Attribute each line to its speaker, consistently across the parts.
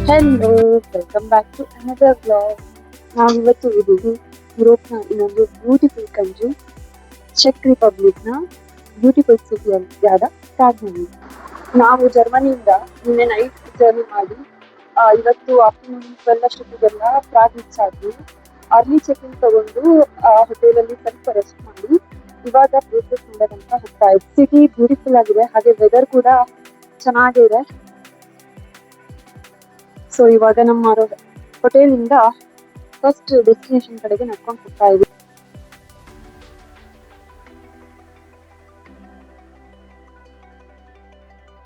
Speaker 1: Hello, welcome back to another vlog. ನಾವಿವತ್ತು ಇದ್ದೀವಿ ಯುರೋಪ್ನ ಇನ್ನೊಂದು ಬ್ಯೂಟಿಫುಲ್ ಕಂಟ್ರಿ, ಚೆಕ್ ರಿಪಬ್ಲಿಕ್ನ ಬ್ಯೂಟಿಫುಲ್ ಸಿಟಿಯಾದ ಪ್ರಾಗ್ನಲ್ಲಿ. ನಾವು ಜರ್ಮನಿಯಿಂದ ನಿನ್ನೆ ನೈಟ್ ಜರ್ನಿ ಮಾಡಿ ಇವತ್ತು ಆಫ್ಟರ್ನೂನ್ 12 ಅಷ್ಟೊತ್ತಿಗೆಲ್ಲ ಪ್ರಾಗ್ ರೀಚ್ ಆದ್ವಿ. ಅರ್ಲಿ ಚೆಕಿಂಗ್ ತಗೊಂಡು ಹೋಟೆಲಲ್ಲಿ ಸ್ವಲ್ಪ ರೆಸ್ಟ್ ಮಾಡಿ ಇವಾಗ ಪ್ಲೇಸಸ್ ನೋಡೋದಂತ ಹೋಗ್ತಾ ಇದ್ವಿ. ಸಿಟಿ ಬ್ಯೂಟಿಫುಲ್ ಆಗಿದೆ, ಹಾಗೆ ವೆದರ್ ಕೂಡ ಚೆನ್ನಾಗಿದೆ. ಸೊ ಇವಾಗ ನಮ್ಮ ಹೋಟೆಲಿಂದ ಫಸ್ಟ್ ಡೆಸ್ಟಿನೇಷನ್ ಕಡೆಗೆ ನಡ್ಕೊಂಡು ಹೋಗ್ತಾ ಇದ್ವಿ.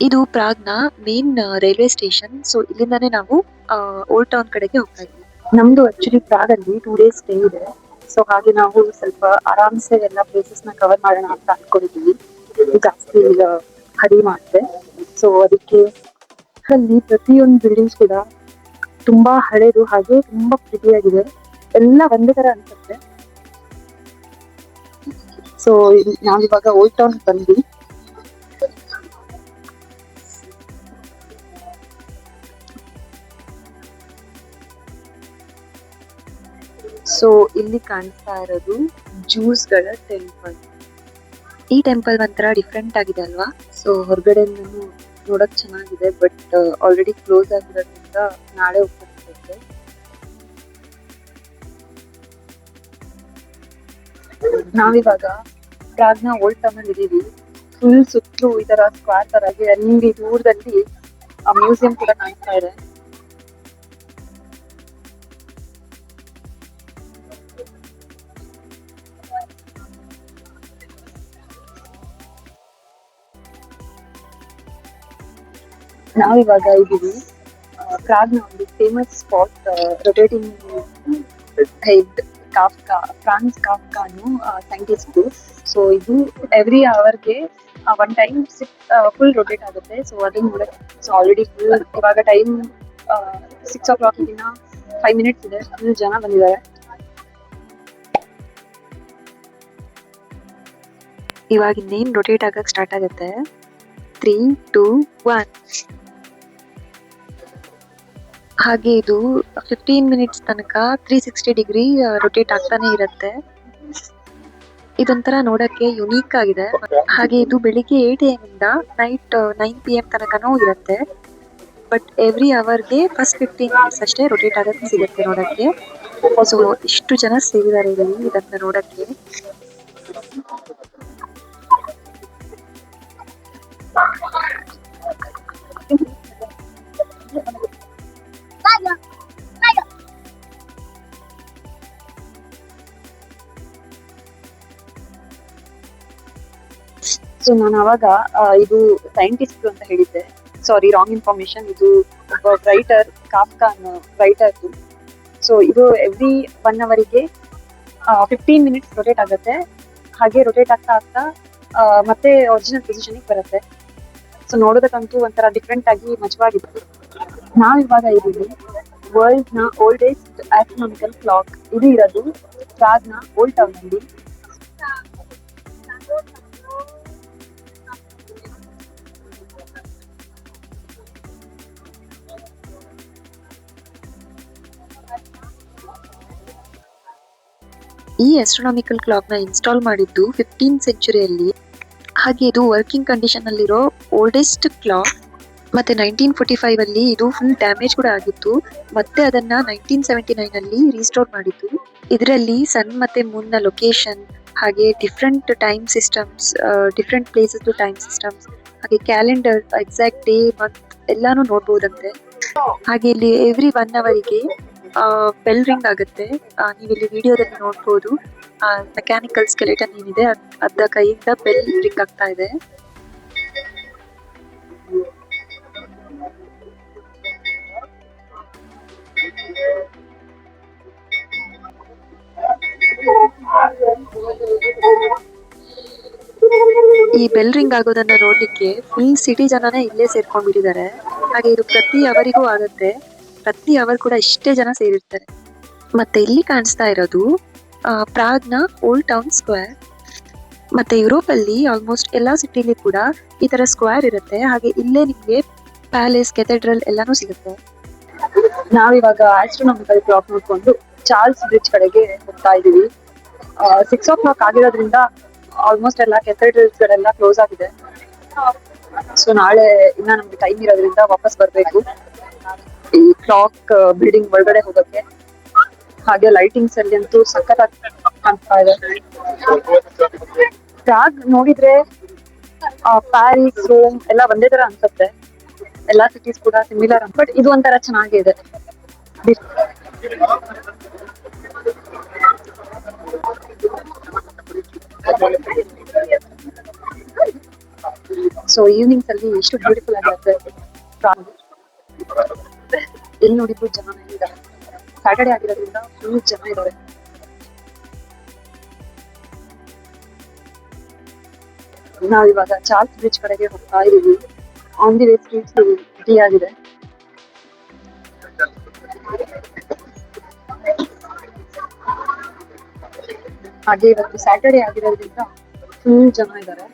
Speaker 2: ಇದು ಪ್ರಾಗ್ನ ಮೇನ್ ರೈಲ್ವೆ ಸ್ಟೇಷನ್. ಸೊ ಇಲ್ಲಿಂದಾನೇ ನಾವು ಓಲ್ಡ್ ಟೌನ್ ಕಡೆಗೆ ಹೋಗ್ತಾ ಇದ್ವಿ.
Speaker 1: ನಮ್ದು ಆಕ್ಚುಲಿ ಪ್ರಾಗ್ ಅಲ್ಲಿ 2 days ಸ್ಟೇ ಇದೆ. ಸೊ ಹಾಗೆ ನಾವು ಸ್ವಲ್ಪ ಆರಾಮ್ಸೆ ಎಲ್ಲ ಪ್ಲೇಸಸ್ ನ ಕವರ್ ಮಾಡೋಣ ಅಂತ ಅನ್ಕೊಂಡಿದ್ವಿ. ಜಾಸ್ತಿ ಹರಿ ಮಾಡಿದೆ. ಸೊ ಅದಕ್ಕೆ ಅಲ್ಲಿ ಪ್ರತಿಯೊಂದು ಬಿಲ್ಡಿಂಗ್ಸ್ ಕೂಡ ತುಂಬಾ ಹಳೇದು, ಹಾಗೆ ತುಂಬಾ ಪ್ರಿಟಿಯಾಗಿದೆ. ಎಲ್ಲ ಒಂದೇ ತರ ಅನ್ಸುತ್ತೆ. ಸೊ ನಾವಿವಾಗ ಓಲ್ಡ್ ಟೌನ್ ಬಂದ್ವಿ.
Speaker 2: ಸೊ ಇಲ್ಲಿ ಕಾಣಿಸ್ತಾ ಇರೋದು ಜ್ಯೂಸ್ಗಳ ಟೆಂಪಲ್. ಈ ಟೆಂಪಲ್ ಒಂಥರ ಡಿಫ್ರೆಂಟ್ ಆಗಿದೆ ಅಲ್ವಾ? ಸೊ ಹೊರಗಡೆ ನೋಡಕ್ ಚೆನ್ನಾಗಿದೆ, ಬಟ್ ಆಲ್ರೆಡಿ ಕ್ಲೋಸ್ ಆಗಿರೋದ್ರಿಂದ ನಾಳೆ ಓಪನ್ ಆಗುತ್ತೆ.
Speaker 1: ನಾವಿವಾಗ ಪ್ರಾಗ್ನ ಓಲ್ಡ್ ಟೌನ್ ಅಲ್ಲಿ ಇದೀವಿ. ಫುಲ್ ಸುತ್ತಲೂ ಈ ತರ ಸ್ಕ್ವೇರ್ ತರ ಇದೆ. ಅಲ್ಲಿ ದೂರದಲ್ಲಿ ಮ್ಯೂಸಿಯಂ ಕೂಡ ಕಾಣಿಸ್ತಾ ಇದೆ. ನಾವಿವಾಗ ಇದೀವಿ ಪ್ರಾಗ್ನ ಒಂದು famous spot, rotating head Kafka. Franz Kafka ಅನ್ನೋ ಸೈಂಟಿಸ್ಟ್. ಸೊ ಇದು ಎವ್ರಿ ಅವರ್ಗೆ ಒನ್ ಟೈಮ್ ಫುಲ್ ರೊಟೇಟ್ ಆಗುತ್ತೆ. ಸೊ ಅದನ್ನ ನೋಡಕ್ಕೆ ಸೊ ಆಲ್ರೆಡಿ ಫುಲ್ ಇವಾಗ ಟೈಮ್ 6 o'clock, ಇನ್ನ 5 minutes ಇದೆ. ಫುಲ್ ಜನ ಬಂದಿದ್ದಾರೆ.
Speaker 2: ಇವಾಗ ಇನ್ನೇನ್ ರೊಟೇಟ್ ಆಗಕ್ ಸ್ಟಾರ್ಟ್ ಆಗುತ್ತೆ. 3, 2, 1. ಹಾಗೆ ಇದು 15 minutes ತನಕ 360 ಡಿಗ್ರಿ ರೊಟೇಟ್ ಆಗ್ತಾನೆ ಇರುತ್ತೆ. ಇದೊಂಥರ ನೋಡಕ್ಕೆ ಯುನೀಕ್ ಆಗಿದೆ. ಹಾಗೆ ಇದು ಬೆಳಿಗ್ಗೆ 8 AM ಇಂದ ನೈಟ್ 9 PM ತನಕನೂ ಇರುತ್ತೆ. ಬಟ್ ಎವ್ರಿ ಅವರ್ಗೆ ಫಸ್ಟ್ 15 minutes ಅಷ್ಟೇ ರೊಟೇಟ್ ಆಗಕ್ಕೆ ಸಿಗುತ್ತೆ ನೋಡಕ್ಕೆ. ಸೊ ಇಷ್ಟು ಜನ ಸೇರಿದ್ದಾರೆ ಇಲ್ಲಿ ಇದನ್ನ ನೋಡಕ್ಕೆ.
Speaker 1: ಸೊ ನಾನು ಅವಾಗ ಇದು ಸೈಂಟಿಸ್ಟ್ ಅಂತ ಹೇಳಿದ್ದೆ. ಸಾರಿ, ರಾಂಗ್ ಇನ್ಫಾರ್ಮೇಶನ್. ಇದು ಒಬ್ಬ ರೈಟರ್, ಕಾಫ್ಕಾ ಅನ್ನೋ ರೈಟರ್ದು. ಸೊ ಇದು ಎವ್ರಿ 1 ಅವರಿಗೆ 15 minutes ರೊಟೇಟ್ ಆಗುತ್ತೆ. ಹಾಗೆ ರೊಟೇಟ್ ಆಗ್ತಾ ಆಗ್ತಾ ಮತ್ತೆ ಒರಿಜಿನಲ್ ಪೊಸಿಷನ್ಗೆ ಬರುತ್ತೆ. ಸೊ ನೋಡೋದಕ್ಕಂತೂ ಒಂಥರ ಡಿಫ್ರೆಂಟ್ ಆಗಿ ಮಜವಾಗಿತ್ತು. ನಾವಿವಾಗ ಇದೀವಿ ವರ್ಲ್ಡ್ ನ ಓಲ್ಡೆಸ್ಟ್ ಆಸ್ಟ್ರೋನಾಮಿಕಲ್ ಕ್ಲಾಕ್. ಇದು ಇರೋದು ಪ್ರಾಗ್ನ ಓಲ್ಡ್ ಟೌನ್ ಅಲ್ಲಿ.
Speaker 2: ಈ ಆಸ್ಟ್ರೋನಾಮಿಕಲ್ ಕ್ಲಾಕ್ ನ ಇನ್ಸ್ಟಾಲ್ ಮಾಡಿದ್ದು 15th centuryಯಲ್ಲಿ. ಹಾಗೆ ಇದು ವರ್ಕಿಂಗ್ ಕಂಡೀಷನ್ ಅಲ್ಲಿರೋ ಓಲ್ಡೆಸ್ಟ್ ಕ್ಲಾಕ್. ಮತ್ತೆ 1945 ಅಲ್ಲಿ ಇದು ಫುಲ್ ಡ್ಯಾಮೇಜ್ ಕೂಡ ಆಗಿತ್ತು. ಮತ್ತೆ ಅದನ್ನ 1979 ಅಲ್ಲಿ ರೀಸ್ಟೋರ್ ಮಾಡಿದ್ದು. ಇದರಲ್ಲಿ ಸನ್ ಮತ್ತೆ ಮೂನ್ ನ ಲೊಕೇಶನ್, ಹಾಗೆ different time systems, different places time systems, ಹಾಗೆ ಕ್ಯಾಲೆಂಡರ್, ಎಕ್ಸಾಕ್ಟ್ ಡೇ, ಮಂತ್ ಎಲ್ಲಾನು ನೋಡ್ಬೋದಂತೆ. ಹಾಗೆ ಇಲ್ಲಿ ಎವ್ರಿ 1 ಅವರಿಗೆ ಬೆಲ್ ರಿಂಗ್ ಆಗುತ್ತೆ. ನೀವು ಇಲ್ಲಿ ವಿಡಿಯೋದಲ್ಲಿ ನೋಡ್ಬೋದು. ಮೆಕ್ಯಾನಿಕಲ್ ಸ್ಕೆಲೆಟನ್ ಏನಿದೆ ಅದ ಕೈಯಿಂದ ಬೆಲ್ ರಿಂಗ್ ಆಗ್ತಾ ಇದೆ. ಈ ಬೆಲ್ ರಿಂಗ್ ಆಗೋದನ್ನ ನೋಡ್ಲಿಕ್ಕೆ ಫುಲ್ ಸಿಟಿ ಜನನೇ ಇಲ್ಲೇ ಸೇರ್ಕೊಂಡ್ಬಿಟ್ಟಿದ್ದಾರೆ. ಹಾಗೆ ಇದು ಪ್ರತಿ ಅವರಿಗೂ ಆಗುತ್ತೆ. ಪ್ರತಿ ಅವರ್ ಕೂಡ ಇಷ್ಟೇ ಜನ ಸೇರಿರ್ತಾರೆ. ಮತ್ತೆ ಇಲ್ಲಿ ಕಾಣಿಸ್ತಾ ಇರೋದು ಪ್ರಾಗ್ನ ಓಲ್ಡ್ ಟೌನ್ ಸ್ಕ್ವೇರ್. ಮತ್ತೆ ಯುರೋಪ್ ಅಲ್ಲಿ ಆಲ್ಮೋಸ್ಟ್ ಎಲ್ಲಾ ಸಿಟಿಲಿ ಕೂಡ ಈ ತರ ಸ್ಕ್ವೇರ್ ಇರುತ್ತೆ. ಹಾಗೆ ಇಲ್ಲೇ ನಿಮ್ಗೆ ಪ್ಯಾಲೇಸ್, ಕೆಥೆಡ್ರಲ್ ಎಲ್ಲಾನು ಸಿಗುತ್ತೆ.
Speaker 1: ನಾವಿವಾಗ ಆಸ್ಟ್ರೋನಾಮಿಕಲ್ ಕ್ಲಾಕ್ ನೋಡ್ಕೊಂಡು ಚಾರ್ಲ್ಸ್ ಬ್ರಿಡ್ಜ್ ಕಡೆಗೆ ಹೋಗ್ತಾ ಇದೀವಿ. 6 o'clock ಆಗಿರೋದ್ರಿಂದ ಆಲ್ಮೋಸ್ಟ್ ಎಲ್ಲ ಕೆಥೆಡ್ರಲ್ಸ್ ಗಳೆಲ್ಲ ಕ್ಲೋಸ್ ಆಗಿದೆ. ಸೊ ನಾಳೆ ಇನ್ನ ನಮ್ಗೆ ಟೈಮ್ ಇರೋದ್ರಿಂದ ವಾಪಸ್ ಬರ್ಬೇಕು ಈ ಕ್ಲಾಕ್ ಬಿಲ್ಡಿಂಗ್ ಒಳಗಡೆ ಹೋಗಕ್ಕೆ. ಹಾಗೆ ಲೈಟಿಂಗ್ಸ್ ಅಲ್ಲಿ ಅಂತೂ ಸಖತ್ತಾಗಿ ಕಾಣಿಸ್ತಾ ಇದೆ. ಪ್ರಾಗ್ ನೋಡಿದ್ರೆ ಪ್ಯಾರಿಸ್, ರೋಮ್ ಎಲ್ಲ ಒಂದೇ ತರ ಅನ್ಸುತ್ತೆ. ಎಲ್ಲಾ ಸಿಟೀಸ್ ಕೂಡ ಸಿಮಿಲರ್, ಬಟ್ ಇದು ಒಂಥರ ಚೆನ್ನಾಗಿದೆ. ಸೊ ಈವ್ನಿಂಗ್ಸ್ ಅಲ್ಲಿ ಎಷ್ಟು ಬ್ಯೂಟಿಫುಲ್ ಆಗಿರುತ್ತೆ. ಎಲ್ಲಿ ನೋಡಿದ್ರು ಜನ ಇದ್ದಾರೆ. ಸ್ಯಾಟರ್ಡೆ ಆಗಿರೋದ್ರಿಂದ ಫುಲ್ ಜನ ಇದ್ದಾರೆ. ನಾವಿವಾಗ ಚಾರ್ಲ್ಸ್ ಬ್ರಿಡ್ಜ್ ಕಡೆಗೆ ಹೋಗ್ತಾ ಇದೀವಿ. On the way streets ready ಆಗಿದೆ. ಹಾಗೆ ಇವತ್ತು ಸ್ಯಾಟರ್ಡೆ ಆಗಿರೋದ್ರಿಂದ ಫುಲ್ ಜನ ಇದ್ದಾರೆ.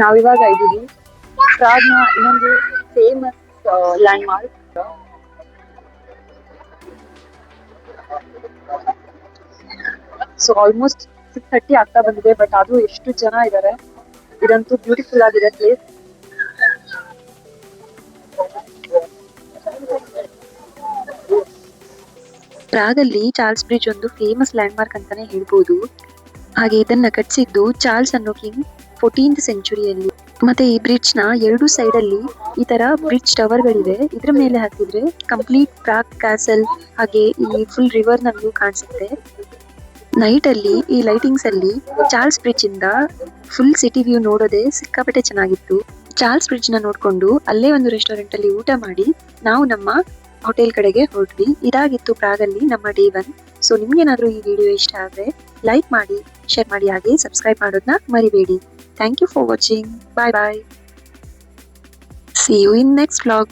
Speaker 1: ನಾವಿವಾಗ ಇದ್ದೀವಿ ಪ್ರಾಗ್ನ ಇನ್ನೊಂದು famous land mark. So almost 6:30 ಆಗ್ತಾ ಬಂದಿದೆ, ಬಟ್ ಅದು ಎಷ್ಟು ಜನ ಇದ್ದಾರೆ. ಇದಂತೂ ಬ್ಯೂಟಿಫುಲ್ ಆಗಿದೆ ಪ್ಲೇಸ್.
Speaker 2: ಪ್ರಾಗಲ್ಲಿ ಚಾರ್ಲ್ಸ್ ಬ್ರಿಡ್ಜ್ ಒಂದು ಫೇಮಸ್ ಲ್ಯಾಂಡ್ ಮಾರ್ಕ್ ಅಂತಾನೆ ಹೇಳ್ಬೋದು. ಹಾಗೆ ಇದನ್ನ ಕಟ್ಸಿದ್ದು ಚಾರ್ಲ್ಸ್ ಅನ್ನೋ ಕಿಂಗ್ 14th ಸೆಂಚುರಿಯಲ್ಲಿ. ಮತ್ತೆ ಈ ಬ್ರಿಡ್ಜ್ ನ ಎರಡು ಸೈಡ್ ಅಲ್ಲಿ ಈ ತರ ಬ್ರಿಡ್ಜ್ ಟವರ್ ಗಳಿವೆ. ಇದ್ರ ಮೇಲೆ ಹಾಕಿದ್ರೆ ಕಂಪ್ಲೀಟ್ ಪ್ರಾಗ್ ಕ್ಯಾಸಲ್ ಹಾಗೆ ಈ ಫುಲ್ ರಿವರ್ ನ ವ್ಯೂ ಕಾಣಿಸುತ್ತೆ. ನೈಟ್ ಅಲ್ಲಿ ಈ ಲೈಟಿಂಗ್ಸ್ ಅಲ್ಲಿ ಚಾರ್ಲ್ಸ್ ಬ್ರಿಡ್ಜ್ ಇಂದ ಫುಲ್ ಸಿಟಿ ವ್ಯೂ ನೋಡೋದೇ ಸಿಕ್ಕಾಪಟ್ಟೆ ಚೆನ್ನಾಗಿತ್ತು. ಚಾರ್ಲ್ಸ್ ಬ್ರಿಡ್ಜ್ ನ ನೋಡ್ಕೊಂಡು ಅಲ್ಲೇ ಒಂದು ರೆಸ್ಟೋರೆಂಟ್ ಅಲ್ಲಿ ಊಟ ಮಾಡಿ ನಾವು ನಮ್ಮ ಹೋಟೆಲ್ ಕಡೆಗೆ ಹೊರಟ್ವಿ. ಇದಾಗಿತ್ತು ಪ್ರಾಗಲ್ಲಿ ನಮ್ಮ ಡೇ 1. ಸೊ ನಿಮ್ಗೇನಾದ್ರೂ ಈ ವಿಡಿಯೋ ಇಷ್ಟ ಆದ್ರೆ ಲೈಕ್ ಮಾಡಿ, ಶೇರ್ ಮಾಡಿ, ಹಾಗೆ ಸಬ್ಸ್ಕ್ರೈಬ್ ಮಾಡೋದನ್ನ ಮರಿಬೇಡಿ. Thank you for watching. Bye bye. See you in next vlog.